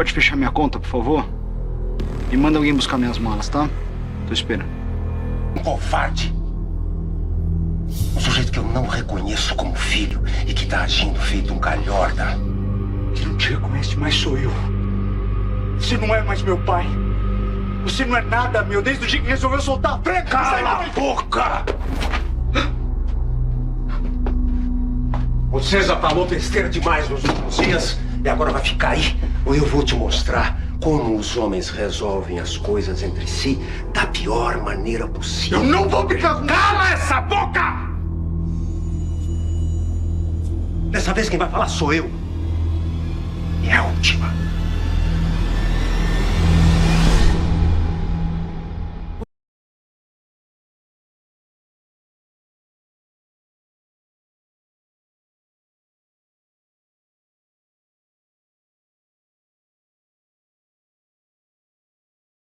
pode fechar minha conta, por favor? E manda alguém buscar minhas malas, tá? Tô esperando. Um covarde. Um sujeito que eu não reconheço como filho e que tá agindo feito um calhorda. Quem não te reconhece mais sou eu. Você não é mais meu pai. Você não é nada meu desde o dia que resolveu soltar a prega. Cala a boca! Você já falou besteira demais nos últimos dias e agora vai ficar aí ou eu vou te mostrar como os homens resolvem as coisas entre si da pior maneira possível. Eu não vou brigar com... Cala essa boca! Dessa vez quem vai falar sou eu. É a última.